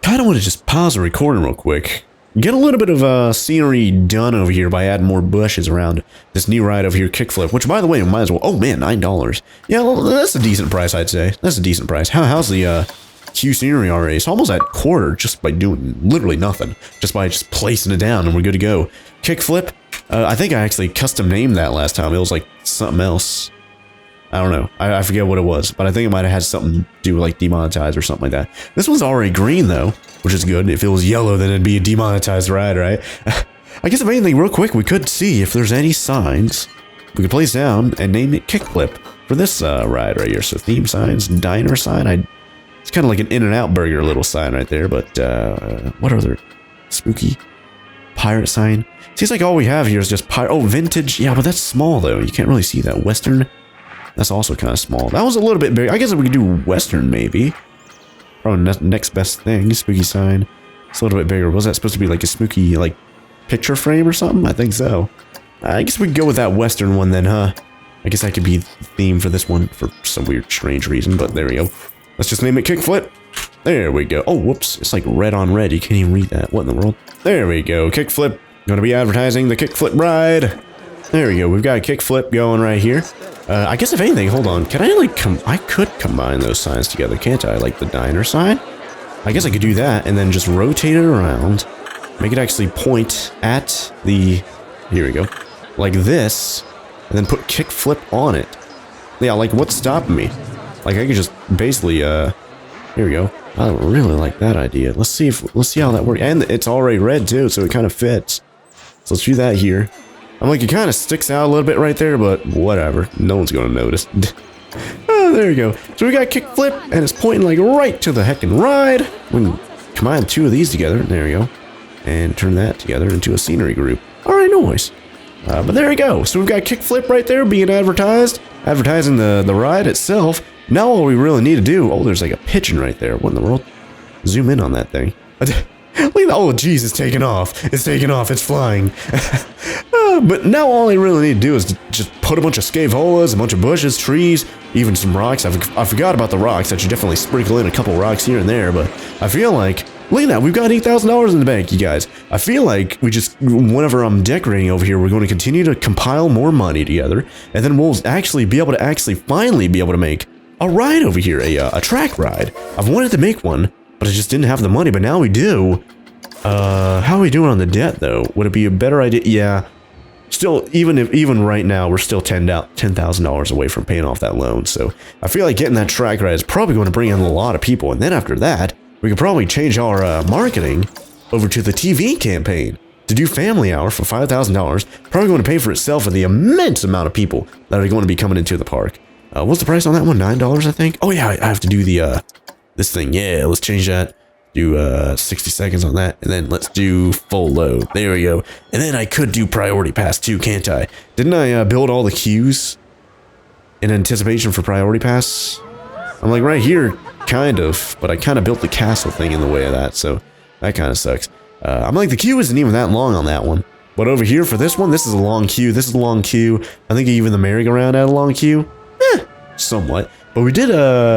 kind of want to just pause the recording real quick. Get a little bit of scenery done over here by adding more bushes around this new ride over here, kickflip. Which, by the way, might as well. Oh man, $9. Yeah, well, that's a decent price, I'd say. That's a decent price. How's the Q scenery already? It's almost at quarter just by doing literally nothing, just by just placing it down, and we're good to go. Kickflip. I think I actually custom named that last time. It was like something else. I don't know. I forget what it was, but I think it might have had something to do with like demonetized or something like that. This one's already green though, which is good. If it was yellow, then it'd be a demonetized ride, right? I guess if anything, real quick, we could see if there's any signs we could place down and name it kickflip for this ride right here. So theme signs, diner sign. It's kind of like an In-N-Out burger little sign right there, but what other spooky pirate sign? Seems like all we have here is just pirate. Oh, vintage. Yeah, but that's small though. You can't really see that. Western. That's also kind of small. That was a little bit big. I guess we could do Western, maybe. Probably next best thing. Spooky sign. It's a little bit bigger. Was that supposed to be like a spooky, like, picture frame or something? I think so. I guess we could go with that Western one then, huh? I guess that could be the theme for this one for some weird, strange reason, but there we go. Let's just name it kickflip. There we go. Oh, whoops. It's like red on red. You can't even read that. What in the world? There we go. Kickflip. Gonna be advertising the kickflip ride. There we go. We've got a kickflip going right here. I guess if anything, hold on. Can I like I could combine those signs together, can't I? Like the diner sign? I guess I could do that and then just rotate it around. Make it actually point at the, here we go, like this, and then put kickflip on it. Yeah, like what's stopping me? Like I could just basically, here we go. I don't really like that idea. Let's see how that works. And it's already red too, so it kind of fits. So let's do that here. I'm like, it kind of sticks out a little bit right there, but whatever. No one's going to notice. Oh, there we go. So we got kickflip, and it's pointing like right to the heckin' ride. We can combine two of these together. There we go. And turn that together into a scenery group. All right, noise. But there we go. So we've got kickflip right there being advertised. Advertising the ride itself. Now all we really need to do... Oh, there's like a pigeon right there. What in the world? Zoom in on that thing. Look at that. Oh, geez, it's taking off. It's taking off. It's flying. But now all I really need to do is just put a bunch of scaveolas, a bunch of bushes, trees, even some rocks. I forgot about the rocks. I should definitely sprinkle in a couple rocks here and there, but I feel like... Look at that. We've got $8,000 in the bank, you guys. I feel like we just... Whenever I'm decorating over here, we're going to continue to compile more money together, and then we'll actually be able to finally be able to make a ride over here, a track ride. I've wanted to make one, but I just didn't have the money, but now we do. How are we doing on the debt, though? Would it be a better idea? Yeah. Still, even right now, we're still $10,000 away from paying off that loan. So I feel like getting that track ride is probably going to bring in a lot of people. And then after that, we could probably change our marketing over to the TV campaign to do family hour for $5,000. Probably going to pay for itself for the immense amount of people that are going to be coming into the park. What's the price on that one? $9, I think. Oh yeah, I have to do the this thing. Yeah, let's change that. Do 60 seconds on that, and then let's do full load. There we go. And then I could do priority pass too, can't I? Didn't I build all the queues in anticipation for priority pass? I'm like right here, kind of, but I kind of built the castle thing in the way of that, so that kind of sucks. I'm like, the queue isn't even that long on that one. But over here for this one, this is a long queue. This is a long queue. I think even the merry-go-round had a long queue. Somewhat. But we did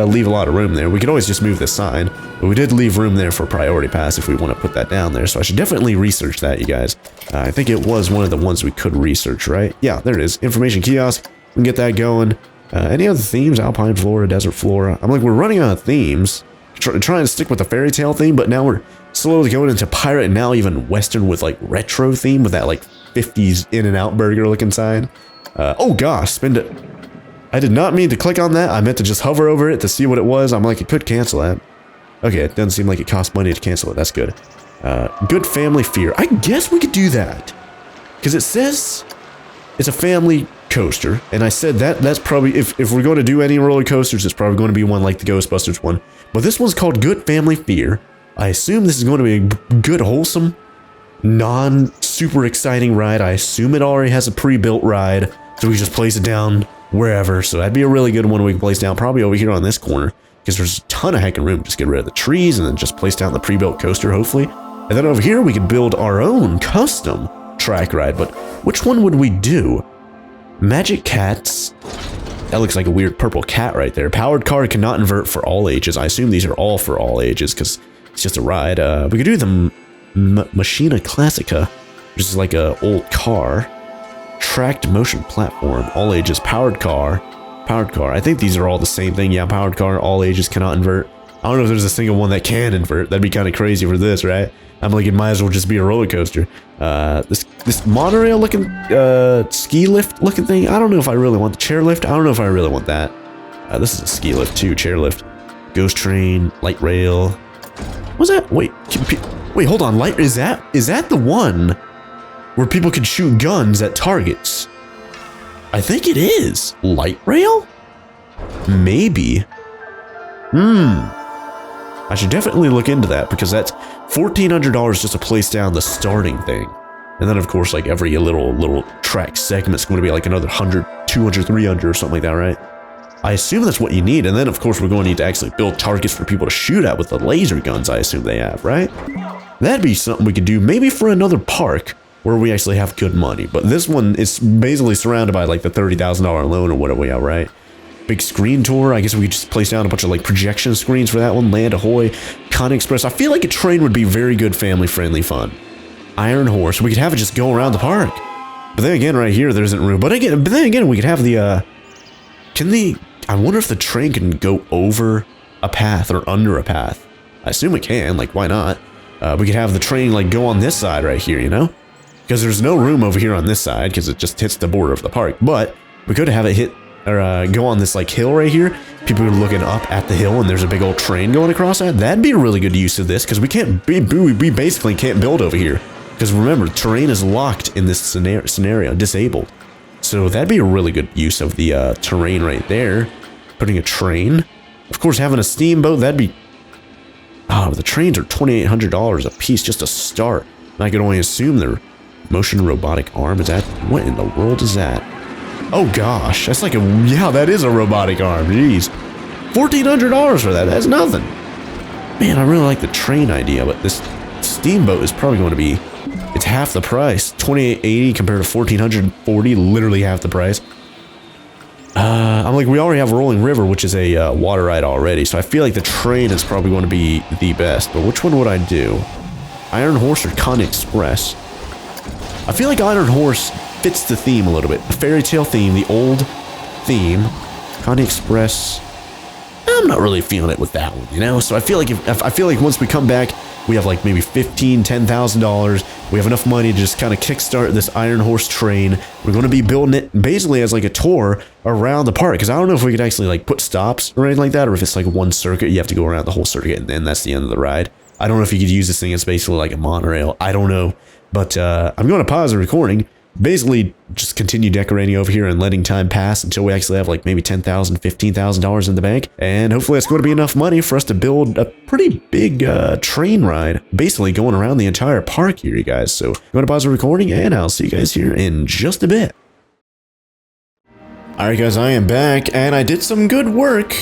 leave a lot of room there. We could always just move this sign, but we did leave room there for priority pass if we want to put that down there. So I should definitely research that, you guys. I think it was one of the ones we could research, right? Yeah, there it is. Information kiosk. We can get that going. Any other themes? Alpine flora, desert flora. I'm like, we're running out of themes. Trying to stick with the fairy tale theme, but now we're slowly going into pirate and now even Western with like retro theme with that like 50s In-N-Out burger looking sign. Oh gosh, spend it. I did not mean to click on that. I meant to just hover over it to see what it was. I'm like, it could cancel that. Okay, it doesn't seem like it costs money to cancel it. That's good. Good family fear. I guess we could do that. Because it says it's a family coaster. And I said that's probably, if we're going to do any roller coasters, it's probably going to be one like the Ghostbusters one. But this one's called Good Family Fear. I assume this is going to be a good, wholesome, non-super exciting ride. I assume it already has a pre-built ride. So we can just place it down wherever. So that'd be a really good one we can place down probably over here on this corner, because there's a ton of heckin' room. Just get rid of the trees and then just place down the pre-built coaster, hopefully. And then over here we could build our own custom track ride. But which one would we do? Magic Cats. That looks like a weird purple cat right there. Powered car cannot invert for all ages. I assume these are all for all ages, because It's just a ride. We could do the Machina Classica, which is like a old car. Tracked motion platform, all ages, powered car. I think these are all the same thing. Yeah, powered car, all ages, cannot invert. I don't know if there's a single one that can invert. That'd be kind of crazy for this, right? I'm like, it might as well just be a roller coaster. This monorail looking, ski lift looking thing. I don't know if I really want the chairlift. I don't know if I really want that. This is a ski lift too, chairlift. Ghost train, light rail. What's that? Wait, hold on. Light, is that the one where people can shoot guns at targets? I think it is. Light rail? Maybe. I should definitely look into that because that's $1,400 just to place down the starting thing. And then of course like every little track segment's going to be like another 100, 200, 300 or something like that, right? I assume that's what you need. And then of course we're going to need to actually build targets for people to shoot at with the laser guns I assume they have, right? That'd be something we could do maybe for another park where we actually have good money. But this one is basically surrounded by like the $30,000 loan or whatever we have, right? Big screen tour. I guess we could just place down a bunch of like projection screens for that one. Land Ahoy, Con Express. I feel like a train would be very good family-friendly fun. Iron Horse. We could have it just go around the park. But then again, right here, there isn't room. But then again, we could have the, I wonder if the train can go over a path or under a path. I assume it can. Like, why not? We could have the train like go on this side right here, you know? Because there's no room over here on this side because it just hits the border of the park. But we could have it hit or go on this like hill right here. People are looking up at the hill and there's a big old train going across that. That'd be a really good use of this because we basically can't build over here. Because remember, terrain is locked in this scenario, disabled. So that'd be a really good use of the terrain right there. Putting a train. Of course, having a steamboat, that'd be... Oh, the trains are $2,800 a piece just to start. And I could only assume they're motion robotic arm. Is that... What in the world is that? Oh gosh, that's like a... Yeah, that is a robotic arm. Jeez. $1,400 for that. That's nothing. Man, I really like the train idea, but this steamboat is probably going to be... It's half the price. $2,880 compared to $1,440. Literally half the price. I'm like, we already have Rolling River, which is a water ride already, so I feel like the train is probably going to be the best. But which one would I do? Iron Horse or Con Express? I feel like Iron Horse fits the theme a little bit. The fairy tale theme, the old theme. Con Express, I'm not really feeling it with that one, you know? So I feel like if I feel like once we come back, we have like maybe $15,000, $10,000. We have enough money to just kind of kickstart this Iron Horse train. We're going to be building it basically as like a tour around the park. Because I don't know if we could actually like put stops or anything like that. Or if it's like one circuit, you have to go around the whole circuit and then that's the end of the ride. I don't know if you could use this thing as basically like a monorail. I don't know. But I'm going to pause the recording. Basically, just continue decorating over here and letting time pass until we actually have like maybe $10,000, $15,000 in the bank. And hopefully it's going to be enough money for us to build a pretty big train ride, basically going around the entire park here, you guys. So I'm going to pause the recording and I'll see you guys here in just a bit. Alright guys, I am back and I did some good work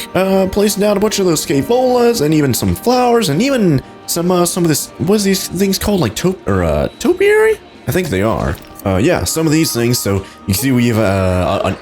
placing down a bunch of those scaevolas and even some flowers and even some of this, what is these things called, like topiary? I think they are. Yeah, some of these things. So you can see we have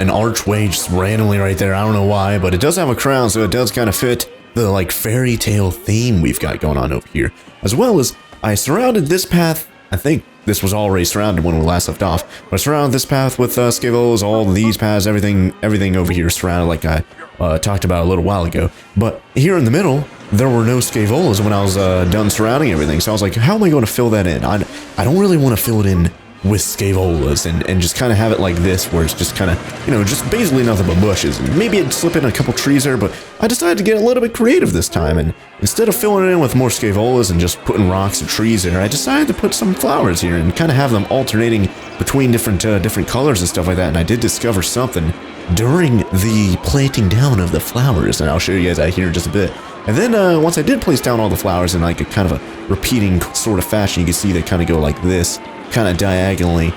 an archway just randomly right there. I don't know why, but it does have a crown, so it does kind of fit the like fairy tale theme we've got going on over here. As well as I surrounded this path. I think this was already surrounded when we last left off. But I surrounded this path with scaevolas, all these paths, everything over here surrounded like I talked about a little while ago. But here in the middle, there were no scaevolas when I was done surrounding everything. So I was like, how am I going to fill that in? I don't really want to fill it in with scaevolas and just kind of have it like this where it's just kind of, you know, just basically nothing but bushes. And maybe I'd slip in a couple trees there, but I decided to get a little bit creative this time. And instead of filling it in with more scaevolas and just putting rocks and trees there, I decided to put some flowers here and kind of have them alternating between different colors and stuff like that. And I did discover something during the planting down of the flowers, and I'll show you guys that here in just a bit. And then once I did place down all the flowers in like a kind of a repeating sort of fashion, you can see they kind of go like this, kind of diagonally,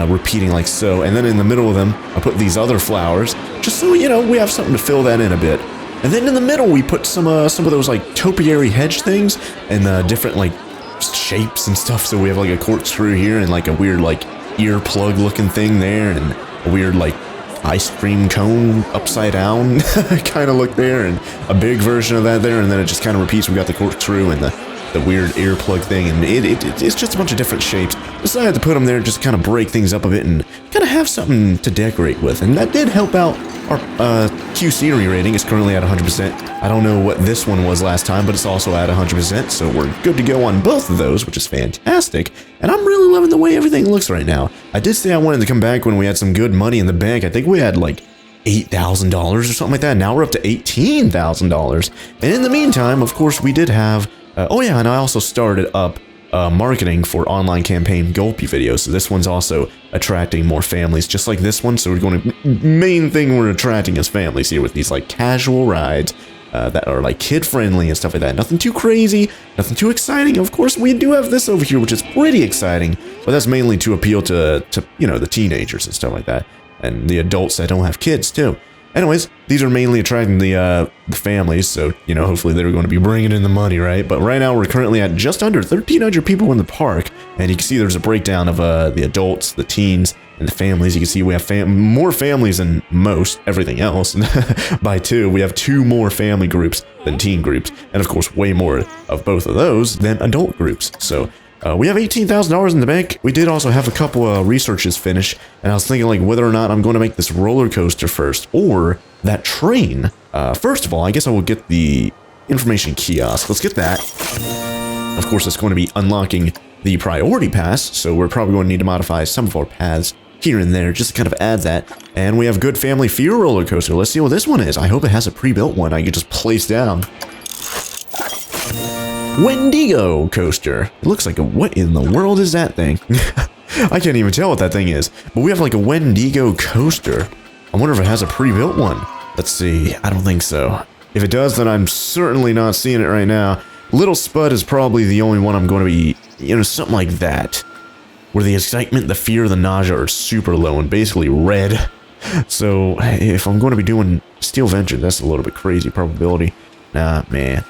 repeating like so. And then in the middle of them, I put these other flowers, just so, you know, we have something to fill that in a bit. And then in the middle, we put some of those like topiary hedge things and different like shapes and stuff. So we have like a corkscrew here and like a weird like earplug looking thing there and a weird like ice cream cone upside down kind of look there and a big version of that there. And then it just kind of repeats. We got the corkscrew and the the weird earplug thing, and it's just a bunch of different shapes. Decided to put them there just to kind of break things up a bit and kind of have something to decorate with, and that did help out. Our Q scenery rating is currently at 100%. I don't know what this one was last time, but it's also at 100%, so we're good to go on both of those, which is fantastic. And I'm really loving the way everything looks right now. I did say I wanted to come back when we had some good money in the bank. I think we had like $8,000 or something like that. Now we're up to $18,000. And in the meantime, of course, we did have... oh yeah, and I also started up marketing for online campaign Gulpy videos. So this one's also attracting more families, just like this one. So we're going to... Main thing we're attracting is families here with these like casual rides that are like kid-friendly and stuff like that. Nothing too crazy, nothing too exciting. Of course, we do have this over here, which is pretty exciting. But that's mainly to appeal to you know, the teenagers and stuff like that. And the adults that don't have kids, too. Anyways, these are mainly attracting the families, so, you know, hopefully they're going to be bringing in the money, right? But right now, we're currently at just under 1,300 people in the park, and you can see there's a breakdown of the adults, the teens, and the families. You can see we have more families than most everything else. By 2, we have 2 more family groups than teen groups, and of course, way more of both of those than adult groups. So... we have $18,000 in the bank. We did also have a couple of researches finished, and I was thinking like whether or not I'm going to make this roller coaster first or that train. First of all, I guess I will get the information kiosk. Let's get that. Of course, it's going to be unlocking the priority pass, so we're probably going to need to modify some of our paths here and there just to kind of add that. And we have good family fear roller coaster. Let's see what this one is. I hope it has a pre-built one I can just place down. Wendigo coaster. It looks like a... What in the world is that thing? I can't even tell what that thing is. But we have like a Wendigo coaster. I wonder if it has a pre-built one. Let's see. I don't think so. If it does, then I'm certainly not seeing it right now. Little Spud is probably the only one I'm going to be... You know, something like that. Where the excitement, the fear, the nausea are super low and basically red. So, if I'm going to be doing Steel Venture, that's a little bit crazy probability. Nah, man.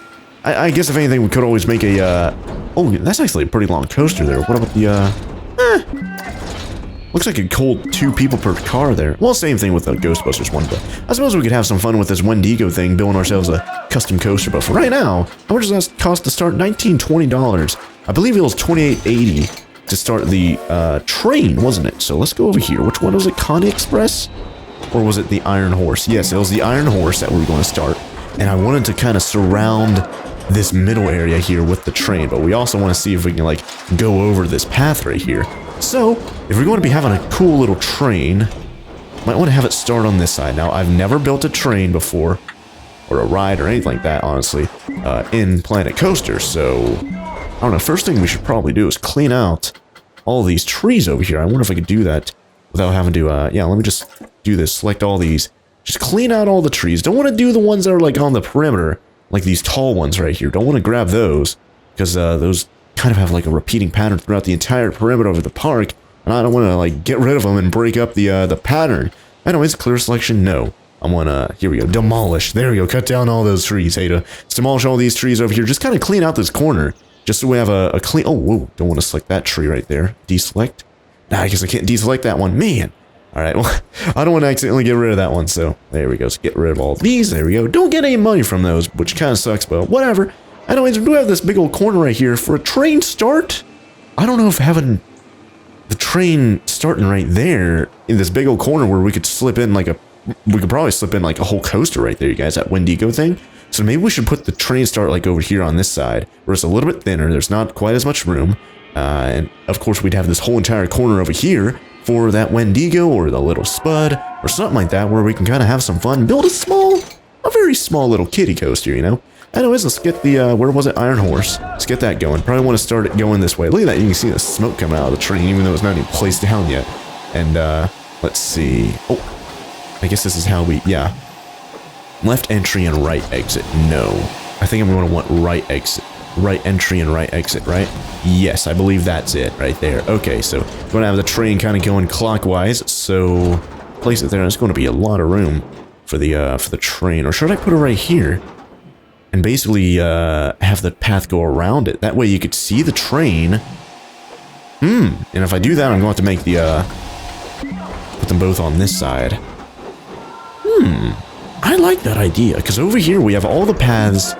I guess if anything, we could always make a, oh, that's actually a pretty long coaster there. What about the, looks like it could hold 2 people per car there. Well, same thing with the Ghostbusters one, but I suppose we could have some fun with this Wendigo thing, building ourselves a custom coaster. But for right now, how much does that cost to start? $19.20. I believe it was $28.80 to start the, train, wasn't it? So let's go over here. Which one was it? Connie Express? Or was it the Iron Horse? Yes, it was the Iron Horse that we were going to start. And I wanted to kind of surround this middle area here with the train, but we also want to see if we can like go over this path right here. So if we're going to be having a cool little train, might want to have it start on this side. Now I've never built a train before, or a ride or anything like that, honestly, in Planet Coaster. So I don't know, first thing we should probably do is clean out all these trees over here. I wonder if I could do that without having to yeah, let me just do this, select all these, just clean out all the trees. Don't want to do the ones that are like on the perimeter, like these tall ones right here. Don't want to grab those, because those kind of have like a repeating pattern throughout the entire perimeter of the park, and I don't want to like get rid of them and break up the pattern. Anyways, clear selection, no. I want to, here we go, demolish. There we go, cut down all those trees. Hey, let's demolish all these trees over here. Just kind of clean out this corner, just so we have a clean, oh, whoa, don't want to select that tree right there. Deselect. Nah, I guess I can't deselect that one, man. Alright, well, I don't want to accidentally get rid of that one, so there we go. So get rid of all of these, there we go. Don't get any money from those, which kind of sucks, but whatever. Anyways, we do have this big old corner right here for a train start. I don't know if having the train starting right there in this big old corner where we could slip in like a... We could probably slip in like a whole coaster right there, you guys, that Wendigo thing. So maybe we should put the train start like over here on this side, where it's a little bit thinner, there's not quite as much room. And of course we'd have this whole entire corner over here for that Wendigo or the Little Spud or something like that, where we can kind of have some fun, build a very small little kiddie coaster, you know. Anyways, let's get the, where was it? Iron Horse. Let's get that going. Probably want to start it going this way. Look at that, you can see the smoke coming out of the train, even though it's not even placed down yet. And, let's see. Oh, I guess this is how we, yeah. Left entry and right exit. No. I think I'm going to want right exit. Right entry and right exit, right? Yes, I believe that's it right there. Okay, so we're going to have the train kind of going clockwise, so place it there. There's going to be a lot of room for the train. Or should I put it right here and basically have the path go around it? That way you could see the train. And if I do that, I'm going to have to make the put them both on this side. I like that idea, because over here we have all the paths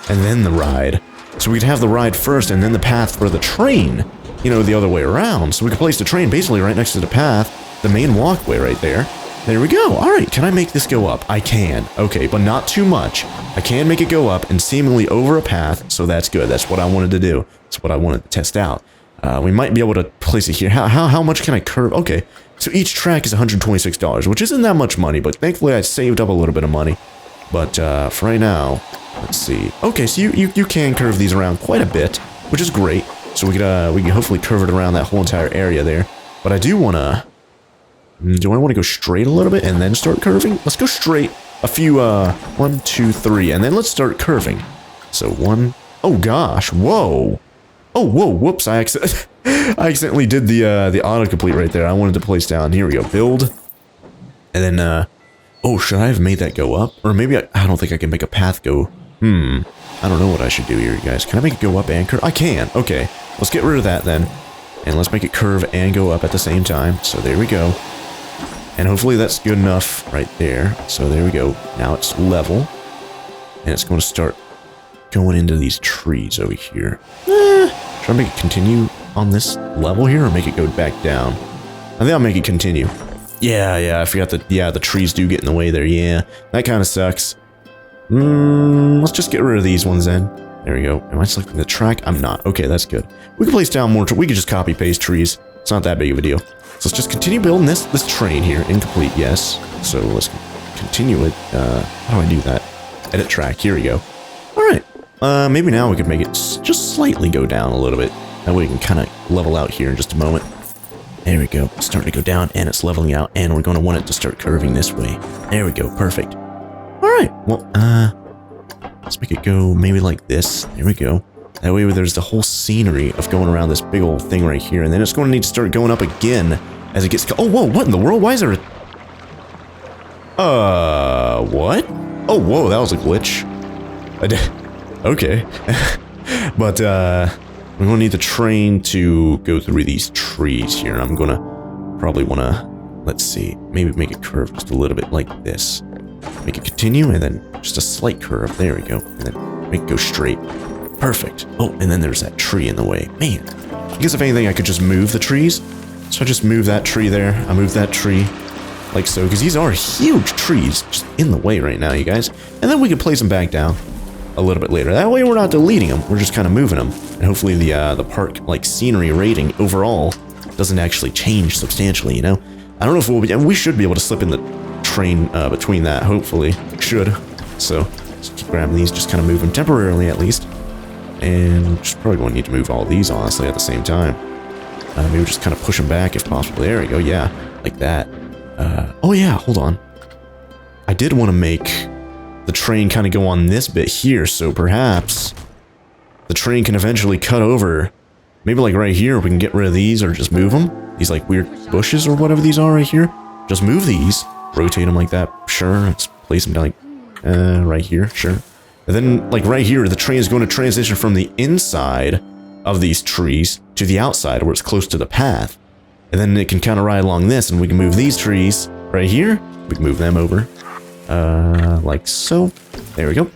and then the ride. So we could have the ride first and then the path for the train, you know, the other way around. So we could place the train basically right next to the path, the main walkway right there. There we go. All right, can I make this go up? I can. Okay, but not too much. I can make it go up and seemingly over a path, so that's good. That's what I wanted to do. That's what I wanted to test out. We might be able to place it here. How much can I curve? Okay, so each track is $126, which isn't that much money, but thankfully I saved up a little bit of money. But for right now, let's see. Okay, so you can curve these around quite a bit, which is great. So we can hopefully curve it around that whole entire area there. But I do want to... Do I want to go straight a little bit and then start curving? Let's go straight a few, 1, 2, 3, and then let's start curving. So 1, oh gosh, whoa. Oh, whoa, whoops, I accidentally did the autocomplete right there. I wanted to place down, here we go, build. And then, oh, should I have made that go up? Or maybe I don't think I can make a path go, I don't know what I should do here, you guys. Can I make it go up and curve? I can, okay. Let's get rid of that then. And let's make it curve and go up at the same time. So there we go. And hopefully that's good enough right there. So there we go. Now it's level. And it's going to start going into these trees over here. Should I make it continue on this level here or make it go back down? I think I'll make it continue. Yeah, I forgot that, the trees do get in the way there. Yeah, that kind of sucks. Let's just get rid of these ones then. There we go. Am I selecting the track? I'm not. Okay, that's good. We can place down more. We can just copy paste trees. It's not that big of a deal. So let's just continue building this train here. Incomplete, yes. So let's continue it. How do I do that? Edit track. Here we go. All right. Maybe now we could make it just slightly go down a little bit. That way we can kind of level out here in just a moment. There we go. It's starting to go down and it's leveling out. And we're going to want it to start curving this way. There we go. Perfect. All right. Well, let's make it go maybe like this. There we go. That way there's the whole scenery of going around this big old thing right here. And then it's going to need to start going up again as it gets... Oh, whoa, what in the world? Why is there a... what? Oh, whoa, that was a glitch. Okay. But, we're going to need the train to go through these trees here. I'm going to probably want to... Let's see. Maybe make it curve just a little bit like this. Make it continue and then just a slight curve. There we go. And then make it go straight. Perfect. Oh, and then there's that tree in the way. Man, I guess if anything, I could just move the trees. So I just move that tree there. I move that tree like so, because these are huge trees just in the way right now, you guys. And then we can place them back down a little bit later. That way we're not deleting them. We're just kind of moving them. And hopefully the park, like, scenery rating overall doesn't actually change substantially, you know? I don't know if we'll be... We should be able to slip in the train between that, hopefully. Should. So, let's keep grabbing these, just kind of move them temporarily at least. And just probably going to need to move all these, honestly, at the same time. Maybe just kind of push them back if possible. There we go, yeah, like that. Oh yeah, hold on. I did want to make the train kind of go on this bit here, so perhaps the train can eventually cut over. Maybe like right here, we can get rid of these or just move them. These like weird bushes or whatever these are right here. Just move these, rotate them like that, sure. Let's place them down like, right here, sure. And then, like right here, the train is going to transition from the inside of these trees to the outside where it's close to the path. And then it can kind of ride along this, and we can move these trees right here. We can move them over, like so. There we go.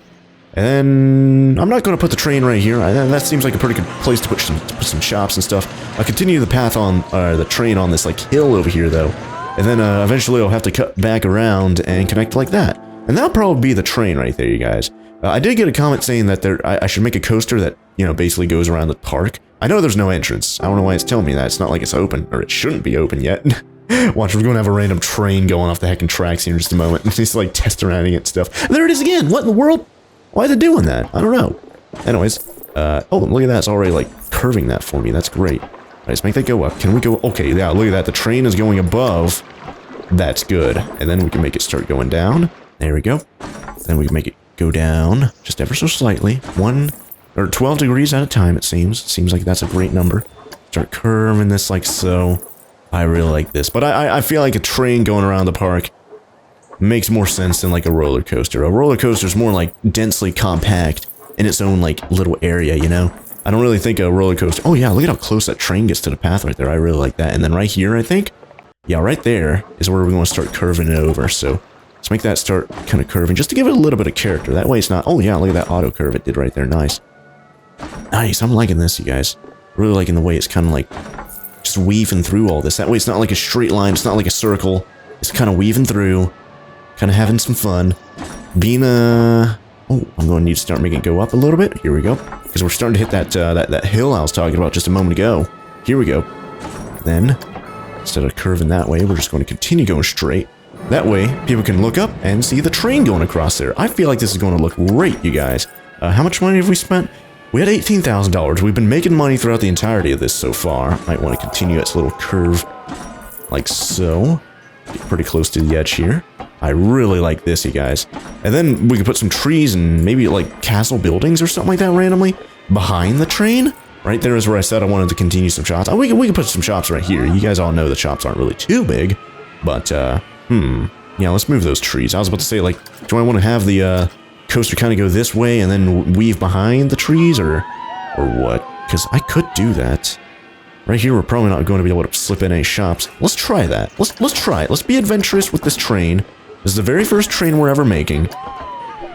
And then I'm not going to put the train right here. That seems like a pretty good place to put some shops and stuff. I'll continue the path on, the train on this like hill over here though. And then eventually I'll have to cut back around and connect like that. And that'll probably be the train right there, you guys. I did get a comment saying that I should make a coaster that, you know, basically goes around the park. I know there's no entrance. I don't know why it's telling me that. It's not like it's open, or it shouldn't be open yet. Watch, we're going to have a random train going off the heckin' tracks here in just a moment. Just like test around it stuff. There it is again. What in the world? Why is it doing that? I don't know. Anyways, oh, look at that. It's already like curving that for me. That's great. All right, let's make that go up. Can we go? Okay, yeah, look at that. The train is going above. That's good. And then we can make it start going down. There we go. Then we can make it go down just ever so slightly. 1 or 12 degrees at a time, it seems. Seems like that's a great number. Start curving this like so. I really like this. But I feel like a train going around the park makes more sense than like a roller coaster. A roller coaster is more like densely compact in its own like little area, you know? I don't really think a roller coaster... Oh yeah, look at how close that train gets to the path right there. I really like that. And then right here, I think... Yeah, right there is where we're going to start curving it over. So let's make that start kind of curving just to give it a little bit of character. That way it's not... Oh yeah, look at that auto curve it did right there. Nice. Nice, I'm liking this, you guys. Really liking the way it's kind of like just weaving through all this. That way it's not like a straight line, it's not like a circle. It's kind of weaving through, kind of having some fun. Being oh, I'm going to need to start making it go up a little bit. Here we go. Because we're starting to hit that hill I was talking about just a moment ago. Here we go. Then, instead of curving that way, we're just going to continue going straight. That way, people can look up and see the train going across there. I feel like this is going to look great, you guys. How much money have we spent? We had $18,000. We've been making money throughout the entirety of this so far. Might want to continue its little curve like so. Get pretty close to the edge here. I really like this, you guys. And then we could put some trees and maybe like castle buildings or something like that randomly behind the train. Right there is where I said I wanted to continue some shops. We can put some shops right here. You guys all know the shops aren't really too big. But, yeah, let's move those trees. I was about to say, like, do I want to have the coaster kind of go this way and then weave behind the trees or what? Because I could do that. Right here, we're probably not going to be able to slip in any shops. Let's try that. Let's try it. Let's be adventurous with this train. This is the very first train we're ever making.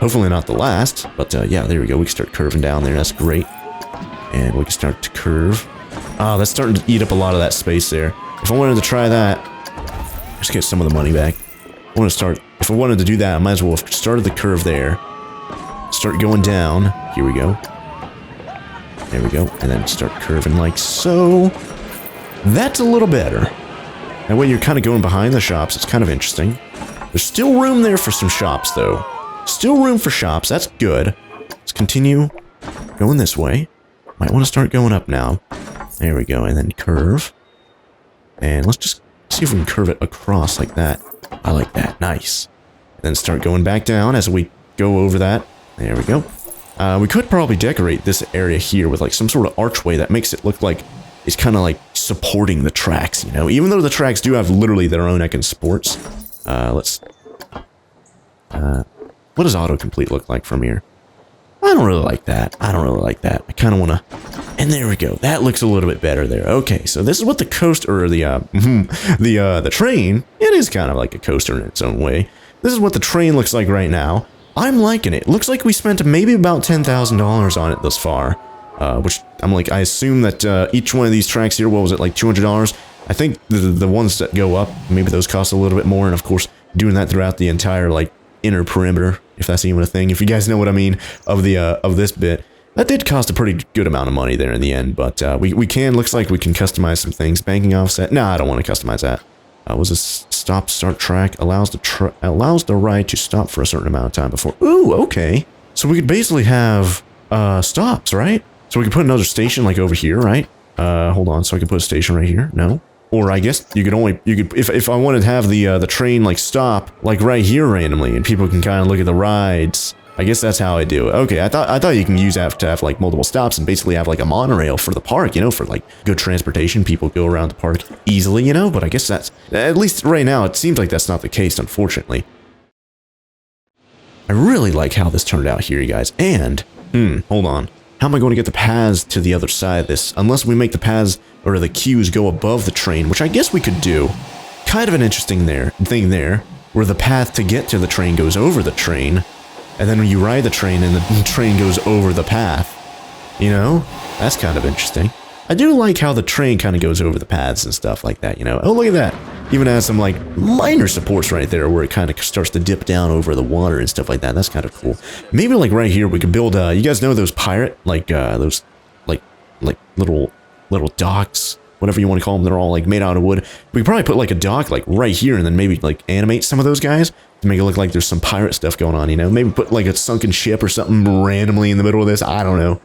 Hopefully not the last, but yeah, there we go. We can start curving down there. That's great. And we can start to curve. Ah, that's starting to eat up a lot of that space there. If I wanted to try that, just get some of the money back. I want to start, if I wanted to do that, I might as well have started the curve there. Start going down. Here we go. There we go. And then start curving like so. That's a little better. That way you're kind of going behind the shops. It's kind of interesting. There's still room there for some shops, though. Still room for shops. That's good. Let's continue going this way. Might want to start going up now. There we go. And then curve. And let's just see if we can curve it across like that. I like that. Nice. And then start going back down as we go over that. There we go. We could probably decorate this area here with like some sort of archway that makes it look like it's kind of like supporting the tracks, you know? Even though the tracks do have literally their own heckin' sports. What does autocomplete look like from here? I don't really like that. I don't really like that. I kind of want to... And there we go. That looks a little bit better there. Okay, so this is what the coaster, or the train, it is kind of like a coaster in its own way. This is what the train looks like right now. I'm liking it. Looks like we spent maybe about $10,000 on it thus far. Which, I'm like, I assume that each one of these tracks here, what was it, like $200? I think the ones that go up, maybe those cost a little bit more, and of course, doing that throughout the entire, like, inner perimeter, if that's even a thing, if you guys know what I mean, of the of this bit. That did cost a pretty good amount of money there in the end, but looks like we can customize some things. Banking offset, nah, I don't want to customize that. Was this stop-start track allows the ride to stop for a certain amount of time before. Ooh, okay. So we could basically have stops, right? So we could put another station like over here, right? Hold on, so I can put a station right here. No. Or I guess you could if I wanted to have the train like stop like right here randomly and people can kind of look at the rides. I guess that's how I do it. Okay, I thought you can use that to have like multiple stops and basically have like a monorail for the park, you know, for like good transportation. People go around the park easily, you know, but I guess that's, at least right now, it seems like that's not the case, unfortunately. I really like how this turned out here, you guys. And, hold on. How am I going to get the paths to the other side of this? Unless we make the paths or the queues go above the train, which I guess we could do. Kind of an interesting thing there, where the path to get to the train goes over the train. And then when you ride the train and the train goes over the path, you know, that's kind of interesting. I do like how the train kind of goes over the paths and stuff like that, you know. Oh, look at that. Even has some like minor supports right there where it kind of starts to dip down over the water and stuff like that. That's kind of cool. Maybe like right here we could build, you guys know those pirate, like those like little docks, whatever you want to call them. They're all like made out of wood. We could probably put like a dock like right here and then maybe like animate some of those guys to make it look like there's some pirate stuff going on, you know? Maybe put like a sunken ship or something randomly in the middle of this. I don't know.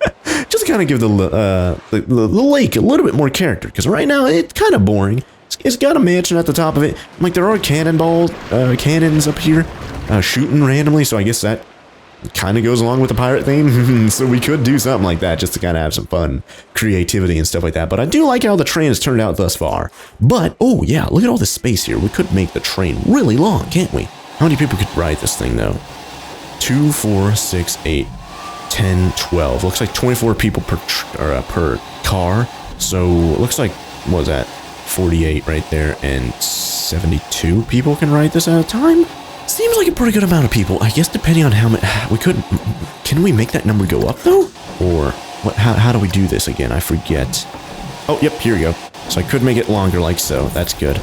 Just kind of give the lake a little bit more character, because right now it's kind of boring. It's got a mansion at the top of it. Like there are cannons up here shooting randomly, so I guess that kind of goes along with the pirate theme. So we could do something like that just to kind of have some fun creativity and stuff like that. But I do like how the train has turned out thus far. But, oh yeah, look at all this space here. We could make the train really long, can't we? How many people could ride this thing, though? 2, 4, 6, 8, 10, 12. Looks like 24 people per car. So, it looks like, what was that? 48 right there, and 72 people can ride this at a time? Seems like a pretty good amount of people. I guess depending on how many... Can we make that number go up, though? Or... How do we do this again? I forget. Oh, yep, here we go. So I could make it longer like so. That's good.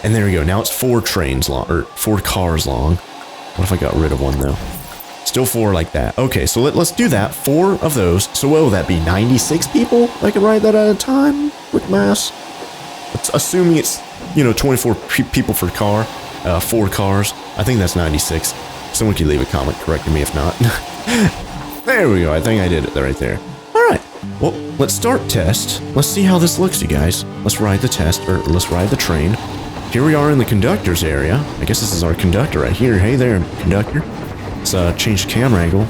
And there we go. Now it's 4 trains long, or 4 cars long. What if I got rid of one, though? Still 4 like that. Okay, so let's do that. 4 of those. So what will that be? 96 people that can ride that at a time? Quick mass. Assuming it's, 24 people per car. 4 cars. I think that's 96. Someone can leave a comment correcting me if not. There we go. I think I did it right there. All right. Well, let's start test. Let's see how this looks, you guys. Let's ride the test, or let's ride the train. Here we are in the conductor's area. I guess this is our conductor right here. Hey there, conductor. Let's change the camera angle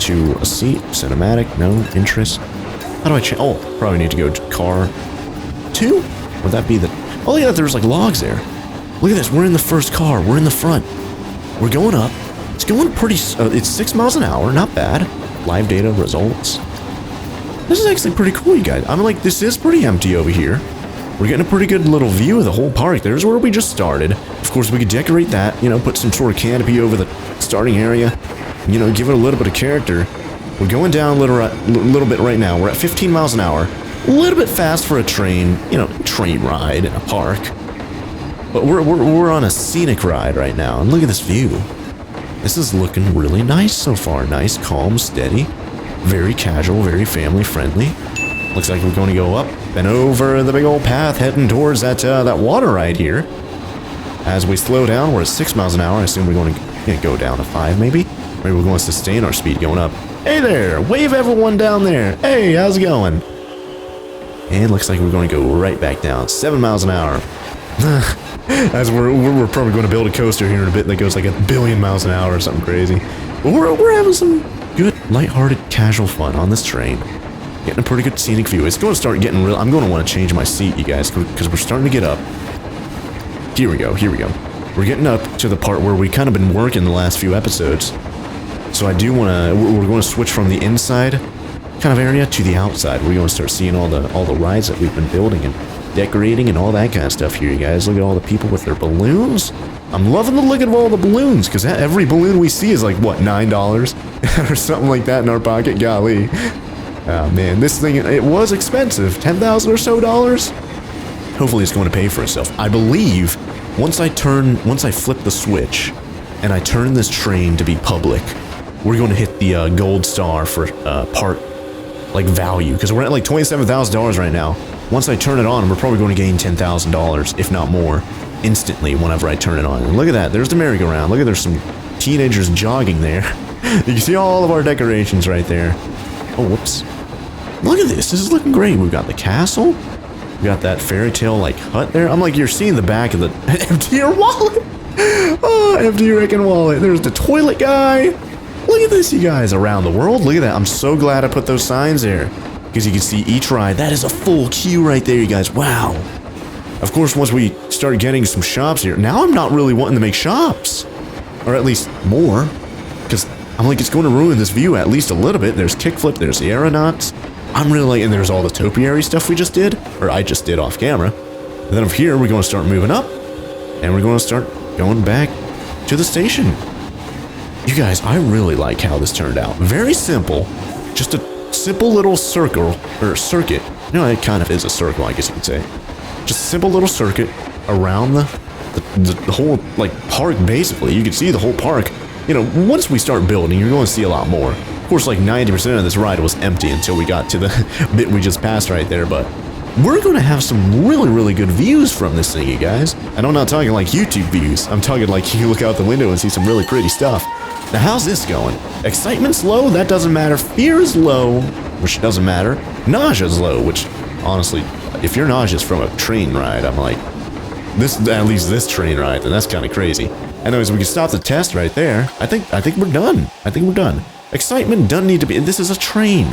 to a seat. Cinematic. No interest. How do I change? Oh, probably need to go to car 2? Would that be the... Oh, yeah, there's like logs there. Look at this. We're in the first car. We're in the front. We're going up. It's going pretty... it's 6 miles an hour. Not bad. Live data results. This is actually pretty cool, you guys. I'm like, this is pretty empty over here. We're getting a pretty good little view of the whole park. There's where we just started. Of course, we could decorate that, put some sort of canopy over the starting area. Give it a little bit of character. We're going down a little bit right now. We're at 15 miles an hour. A little bit fast for a train, train ride in a park. But we're on a scenic ride right now. And look at this view. This is looking really nice so far. Nice, calm, steady. Very casual, very family friendly. Looks like we're going to go up and over the big old path heading towards that water ride here. As we slow down, we're at 6 miles an hour. I assume we're going to go down to 5 maybe. Maybe we're going to sustain our speed going up. Hey there, wave everyone down there. Hey, how's it going? And looks like we're going to go right back down. 7 miles an hour. As we're probably going to build a coaster here in a bit that goes like 1 billion miles an hour or something crazy. But we're having some good, lighthearted, casual fun on this train. Getting a pretty good scenic view. It's going to start getting real. I'm going to want to change my seat, you guys, because we're starting to get up. Here we go. Here we go. We're getting up to the part where we kind of been working the last few episodes. So I do want to. We're going to switch from the inside kind of area to the outside. We're going to start seeing all the rides that we've been building and decorating and all that kind of stuff here, you guys. Look at all the people with their balloons. I'm loving the look of all the balloons, because every balloon we see is like, what, $9? Or something like that in our pocket. Golly. Oh, man, this thing, it was expensive. $10,000 or so dollars? Hopefully it's going to pay for itself. I believe once I flip the switch and I turn this train to be public, we're going to hit the gold star for part, like, value. Because we're at like $27,000 right now. Once I turn it on, we're probably going to gain $10,000, if not more, instantly whenever I turn it on. And look at that. There's the merry-go-round. Look at, there's some teenagers jogging there. You can see all of our decorations right there. Oh, whoops. Look at this. This is looking great. We've got the castle. We got that fairy tale like hut there. I'm like, you're seeing the back of the empty wallet. Oh, empty wrecking wallet. There's the toilet guy. Look at this, you guys, around the world. Look at that. I'm so glad I put those signs there, because you can see each ride. That is a full queue right there, you guys. Wow. Of course, once we start getting some shops here, now I'm not really wanting to make shops, or at least more, because I'm like, it's going to ruin this view at least a little bit. There's kickflip. There's the aeronauts. I'm really like, and there's all the topiary stuff we just did, or I just did off camera. And then over here, we're going to start moving up, and we're going to start going back to the station. You guys, I really like how this turned out. Very simple. Just a simple little circle, or circuit. It kind of is a circle, I guess you could say. Just a simple little circuit around the whole, like, park, basically. You can see the whole park. Once we start building, you're going to see a lot more. Of course, like 90% of this ride was empty until we got to the bit we just passed right there, but we're going to have some really, really good views from this thing, you guys. And I'm not talking like YouTube views. I'm talking like you look out the window and see some really pretty stuff. Now, how's this going? Excitement's low? That doesn't matter. Fear is low, which doesn't matter. Nausea's low, which, honestly, if you're nauseous from a train ride, I'm like, at least this train ride, then that's kind of crazy. Anyways, we can stop the test right there. I think we're done. I think we're done. Excitement doesn't need to be. This is a train.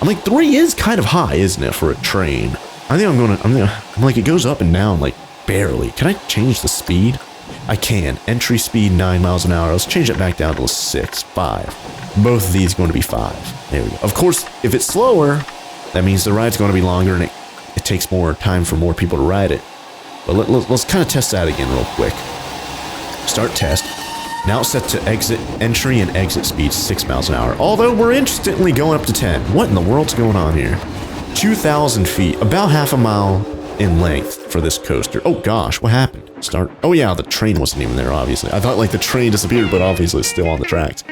I'm like, 3 is kind of high, isn't it, for a train? I think I'm like, it goes up and down like barely. Can I change the speed? I can. Entry speed 9 miles an hour. Let's change it back down to 5. Both of these going to be 5. There we go. Of course, if it's slower, that means the ride's going to be longer and it takes more time for more people to ride it. But let's kind of test that again real quick. Start test. Now set to entry and exit speed 6 miles an hour. Although we're instantly going up to 10. What in the world's going on here? 2,000 feet, about half a mile in length for this coaster. Oh gosh, what happened? Oh yeah, the train wasn't even there, obviously. I thought like the train disappeared, but obviously it's still on the tracks.